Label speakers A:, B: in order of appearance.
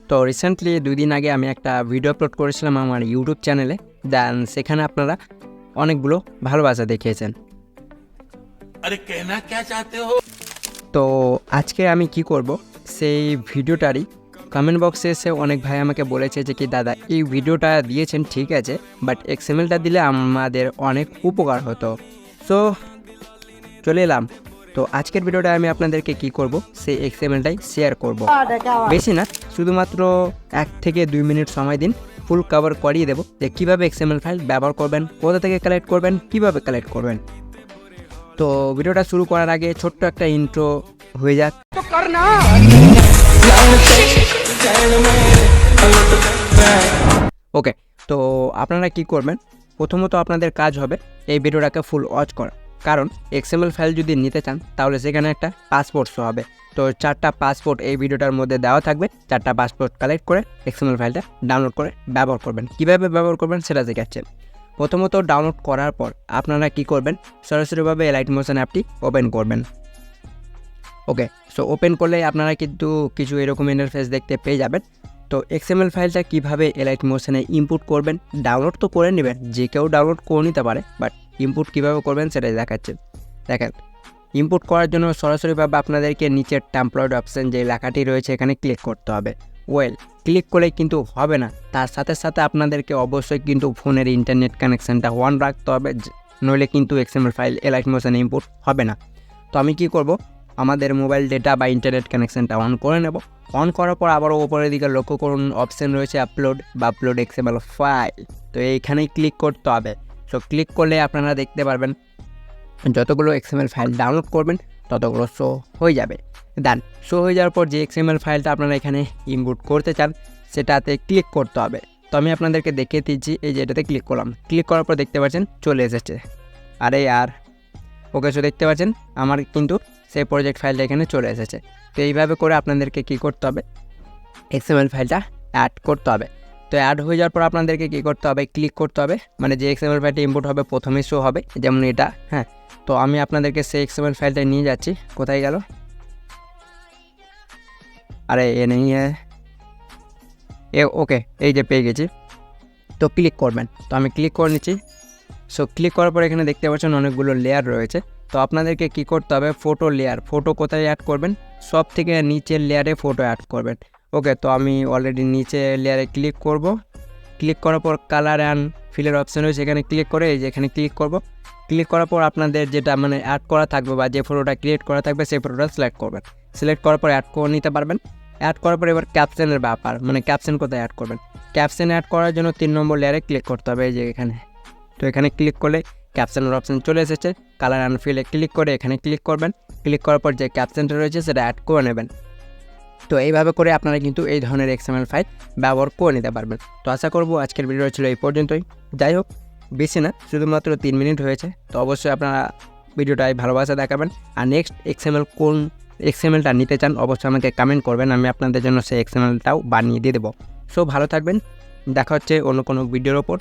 A: তো রিসেন্টলি 2 দিন আগে আমি একটা ভিডিও আপলোড করেছিলাম আমার ইউটিউব চ্যানেলে। দেন সেখানে আপনারা অনেকগুলো ভালোবাসা দেখিয়েছেন।
B: আরে কেনা কে চাতে হো।
A: তো আজকে আমি কি করব, সেই ভিডিওটারই কমেন্ট বক্সে এসে অনেক ভাই আমাকে বলেছে যে কি দাদা এই ভিডিওটা দিয়েছেন ঠিক আছে, বাট এক্সএমএলটা দিলে আমাদের অনেক উপকার হতো। সো চলে এলাম। তো আজকের ভিডিওটা আমি আপনাদেরকে কি করব, সেই এক্সএমএলটাই শেয়ার করব। বেশি না, শুধুমাত্র 1 থেকে 2 মিনিট সময় দিন, ফুল কভার করিয়ে দেবো যে কীভাবে এক্সএমএল ফাইল ব্যবহার করবেন, কোথা থেকে কালেক্ট করবেন, কিভাবে কালেক্ট করবেন। তো ভিডিওটা শুরু করার আগে ছোট্ট একটা ইন্ট্রো হয়ে যাক। ওকে, তো আপনারা কি করবেন, প্রথমত আপনাদের কাজ হবে এই ভিডিওটাকে ফুল ওয়াচ করা। কারণ এক্সএমএল ফাইল যদি নিতে চান তাহলে সেখানে একটা পাসপোর্ট শো হবে। তো 4টা পাসপোর্ট এই ভিডিওটার মধ্যে দেওয়া থাকবে। 4টা পাসপোর্ট কালেক্ট করে এক্সএমএল ফাইলটা ডাউনলোড করে ব্যবহার করবেন। কীভাবে ব্যবহার করবেন সেটা দেখাচ্ছেন। প্রথমত ডাউনলোড করার পর আপনারা কি করবেন, সরাসরিভাবে এলাইট মোশন অ্যাপটি ওপেন করবেন। ওকে, সো ওপেন করলে আপনারা কিন্তু কিছু এরকম ইন্টারফেস দেখতে পেয়ে যাবেন। তো এক্সএমএল ফাইলটা কীভাবে এলাইট মোশনে ইনপুট করবেন, ডাউনলোড তো করে নেবেন, যে কেউ ডাউনলোড করে নিতে পারে, বাট ইনপুট কীভাবে করবেন সেটাই দেখাচ্ছেন। দেখেন, ইনপুট করার জন্য সরাসরিভাবে আপনাদেরকে নিচের টেমপ্লেট অপশন যে লেখাটি রয়েছে এখানে ক্লিক করতে হবে। ক্লিক করলে কিন্তু হবে না, তার সাথে সাথে আপনাদেরকে অবশ্যই কিন্তু ফোনের ইন্টারনেট কানেকশানটা অন রাখতে হবে, নইলে কিন্তু এক্সএমএল ফাইল এলাইট মোশনে ইনপুট হবে না। তো আমি কি করব, আমাদের মোবাইল ডেটা বা ইন্টারনেট কানেকশানটা অন করে নেব। অন করার পর আবারও ওপরের দিকে লক্ষ্য করুন, অপশান রয়েছে আপলোড বা আপলোড এক্সএমএল ফাইল। তো এইখানেই ক্লিক করতে হবে। সো ক্লিক করলে আপনারা দেখতে পারবেন যতগুলো এক্সএমএল ফাইল ডাউনলোড করবেন ততগুলো শো হয়ে যাবে। দেন শো হয়ে যাওয়ার পর যে এক্সএমএল ফাইলটা আপনারা এখানে ইনপুট করতে চান সেটাতে ক্লিক করতে হবে। তো আমি আপনাদেরকে দেখিয়ে দিচ্ছি, এই যে এটাতে ক্লিক করলাম। ক্লিক করার পর দেখতে পাচ্ছেন চলে এসেছে। আরে আর ওকে, সো দেখতে পাচ্ছেন আমার কিন্তু সেই প্রজেক্ট ফাইলটা এখানে চলে এসেছে। তো এইভাবে করে আপনাদেরকে কি করতে হবে, এক্সএমএল ফাইলটা অ্যাড করতে হবে। তো অ্যাড হয়ে যাওয়ার পর আপনাদেরকে কী করতে হবে, ক্লিক করতে হবে, মানে যে এক্সএমএল ফাইলটা ইনপুট হবে প্রথমেই শো হবে, যেমন এটা। হ্যাঁ, তো আমি আপনাদেরকে সেই এক্সএমএল ফাইলটা নিয়ে যাচ্ছি। কোথায় গেল, আরে এ নেই ওকে, এই যে পেয়ে গেছি। তো ক্লিক করবেন। তো আমি ক্লিক করে নিচ্ছি। সো ক্লিক করার পর এখানে দেখতে পাচ্ছেন অনেকগুলো লেয়ার রয়েছে। তো আপনাদেরকে কি করতে হবে, ফটো লেয়ার, ফটো কোথায় অ্যাড করবেন, সব থেকে নিচের লেয়ারে ফটো অ্যাড করবেন। ওকে, তো আমি অলরেডি নিচে লেয়ারে ক্লিক করব। ক্লিক করার পর কালার অ্যান্ড ফিলের অপশান রয়েছে, এখানে ক্লিক করে এই যে এখানে ক্লিক করব। ক্লিক করার পর আপনাদের যেটা মানে অ্যাড করা থাকবে বা যে ফটোটা ক্রিয়েট করা থাকবে সেই ফটোটা সিলেক্ট করবেন। সিলেক্ট করার পর অ্যাড করে নিতে পারবেন। অ্যাড করার পর এবার ক্যাপশনের ব্যাপার, মানে ক্যাপশন কোথায় অ্যাড করবেন। ক্যাপশন অ্যাড করার জন্য 3 নম্বর লেয়ারে ক্লিক করতে হবে, এই যে এখানে। তো এখানে ক্লিক করলে ক্যাপশনের অপশান চলে এসেছে। কালার অ্যান্ড ফিলে ক্লিক করে এখানে ক্লিক করবেন। ক্লিক করার পর যে ক্যাপশনটা রয়েছে সেটা অ্যাড করে নেবেন। তো এইভাবে করে আপনারা কিন্তু এই ধরনের এক্সএমএল ফাইল ব্যবহার করে নিতে পারবেন। তো আশা করব আজকের ভিডিও ছিল এই পর্যন্তই। যাই হোক, বেশি না, শুধুমাত্র 3 মিনিট হয়েছে। তো অবশ্যই আপনারা ভিডিওটায় ভালোবাসা দেখাবেন। আর নেক্সট কোন এক্সএমএলটা নিতে চান অবশ্যই আমাকে কমেন্ট করবেন, আমি আপনাদের জন্য সেই এক্সএমএলটাও বানিয়ে দিয়ে দেবো। সো ভালো থাকবেন, দেখা হচ্ছে অন্য কোনো ভিডিওর ওপর।